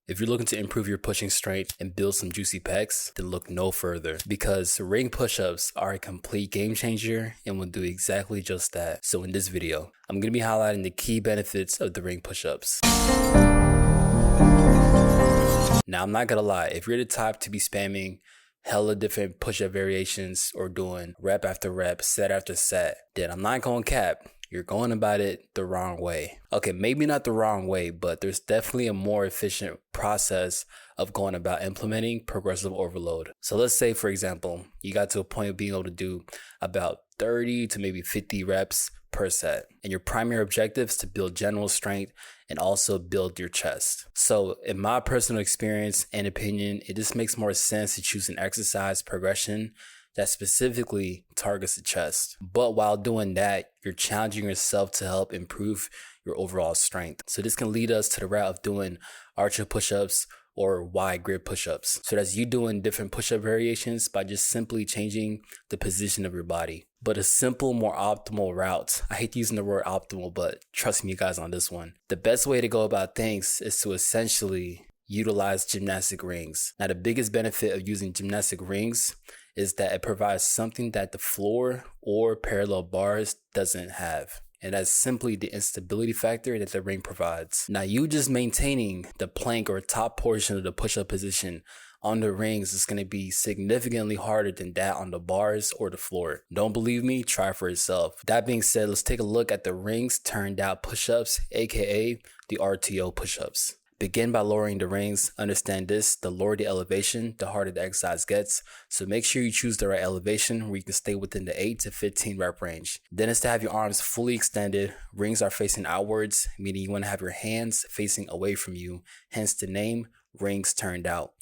If you're looking to improve your pushing strength and build some juicy pecs, then look no further, because ring push-ups are a complete game changer and will do exactly just that. So in this video, I'm going to be highlighting the key benefits of the ring push-ups. Now, I'm not going to lie, if you're the type to be spamming hella different push-up variations or doing rep after rep, set after set, then I'm not going to cap. You're going about it the wrong way. Okay, maybe not the wrong way, but there's definitely a more efficient process of going about implementing progressive overload. So let's say, for example, you got to a point of being able to do about 30 to maybe 50 reps per set. And your primary objective is to build general strength and also build your chest. So in my personal experience and opinion, it just makes more sense to choose an exercise progression that specifically targets the chest. But while doing that, you're challenging yourself to help improve your overall strength. So this can lead us to the route of doing archer push-ups or wide grip push-ups. So that's you doing different push-up variations by just simply changing the position of your body. But a simple, more optimal route, I hate using the word optimal, but trust me guys on this one. The best way to go about things is to essentially utilize gymnastic rings. Now, the biggest benefit of using gymnastic rings is that it provides something that the floor or parallel bars doesn't have. And that's simply the instability factor that the ring provides. Now, you just maintaining the plank or top portion of the push-up position on the rings is going to be significantly harder than that on the bars or the floor. Don't believe me? Try for yourself. That being said, let's take a look at the rings turned out push-ups, aka the RTO push-ups. Begin by lowering the rings. Understand this, the lower the elevation, the harder the exercise gets. So make sure you choose the right elevation where you can stay within the 8 to 15 rep range. Then is to have your arms fully extended. Rings are facing outwards, meaning you want to have your hands facing away from you. Hence the name, rings turned out.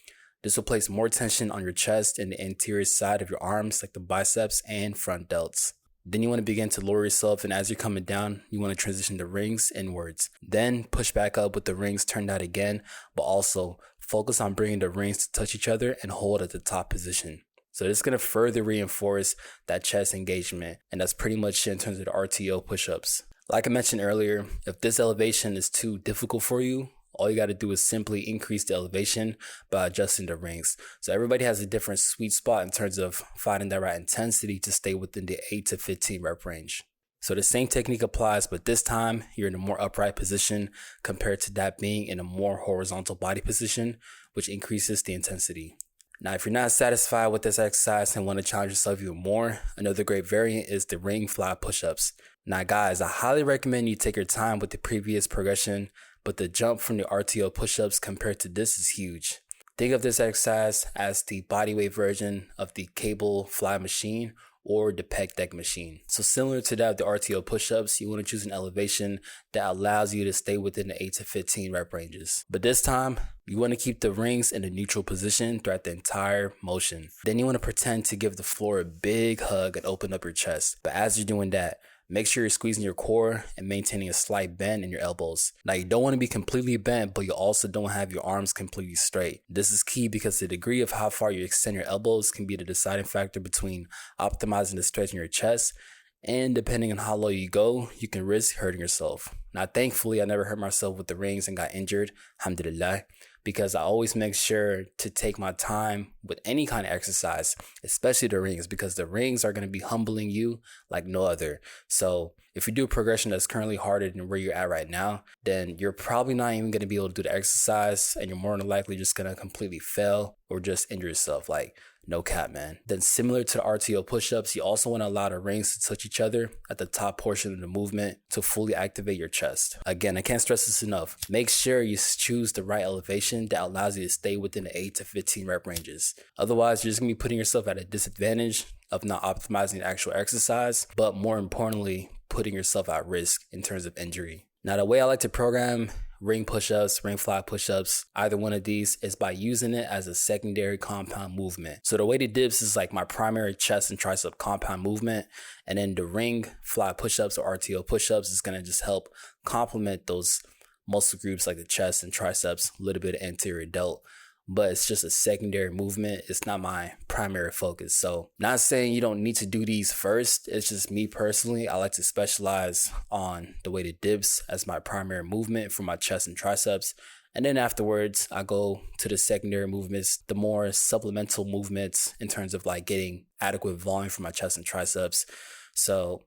This will place more tension on your chest and the anterior side of your arms, like the biceps and front delts. Then you want to begin to lower yourself, and as you're coming down, you want to transition the rings inwards. Then push back up with the rings turned out again, but also focus on bringing the rings to touch each other and hold at the top position. So this is going to further reinforce that chest engagement, and that's pretty much it in terms of the RTO push-ups. Like I mentioned earlier, if this elevation is too difficult for you, all you got to do is simply increase the elevation by adjusting the rings. So everybody has a different sweet spot in terms of finding that right intensity to stay within the 8 to 15 rep range. So the same technique applies, but this time you're in a more upright position compared to that being in a more horizontal body position, which increases the intensity. Now, if you're not satisfied with this exercise and want to challenge yourself even more, another great variant is the ring fly push-ups. Now guys, I highly recommend you take your time with the previous progression, but the jump from the RTO push-ups compared to this is huge. Think of this exercise as the bodyweight version of the cable fly machine or the pec deck machine. So similar to that of the RTO push-ups, you want to choose an elevation that allows you to stay within the 8 to 15 rep ranges. But this time, you want to keep the rings in a neutral position throughout the entire motion. Then you want to pretend to give the floor a big hug and open up your chest. But as you're doing that, make sure you're squeezing your core and maintaining a slight bend in your elbows. Now, you don't want to be completely bent, but you also don't have your arms completely straight. This is key because the degree of how far you extend your elbows can be the deciding factor between optimizing the stretch in your chest, and depending on how low you go, you can risk hurting yourself. Now, thankfully, I never hurt myself with the rings and got injured, alhamdulillah, because I always make sure to take my time with any kind of exercise, especially the rings, because the rings are going to be humbling you like no other. So if you do a progression that's currently harder than where you're at right now, then you're probably not even going to be able to do the exercise, and you're more than likely just going to completely fail or just injure yourself. Like, no cap, man. Then similar to the RTO push-ups, you also want to allow the rings to touch each other at the top portion of the movement to fully activate your chest. Again, I can't stress this enough. Make sure you choose the right elevation that allows you to stay within the 8 to 15 rep ranges. Otherwise, you're just going to be putting yourself at a disadvantage of not optimizing the actual exercise, but more importantly, putting yourself at risk in terms of injury. Now, the way I like to program ring push-ups, ring fly push-ups, either one of these is by using it as a secondary compound movement. So the weighted dips is like my primary chest and tricep compound movement, and then the ring fly push-ups or RTO push-ups is going to just help complement those muscle groups like the chest and triceps, a little bit of anterior delt. But it's just a secondary movement. It's not my primary focus. So not saying you don't need to do these first. It's just me personally. I like to specialize on the weighted dips as my primary movement for my chest and triceps. And then afterwards, I go to the secondary movements, the more supplemental movements in terms of like getting adequate volume for my chest and triceps. So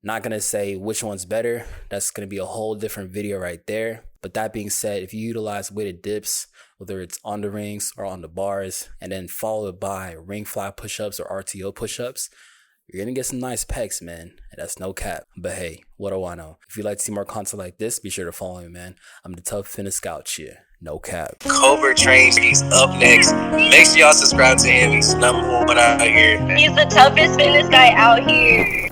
not going to say which one's better. That's going to be a whole different video right there. But that being said, if you utilize weighted dips, whether it's on the rings or on the bars, and then followed by ring fly push-ups or RTO push-ups, you're going to get some nice pecs, man. And that's no cap. But hey, what do I know? If you'd like to see more content like this, be sure to follow me, man. I'm the Tough Fitness Scout here. No cap. Cobra Trains, he's up next. Make sure y'all subscribe to him. He's number one out here. He's the toughest fitness guy out here.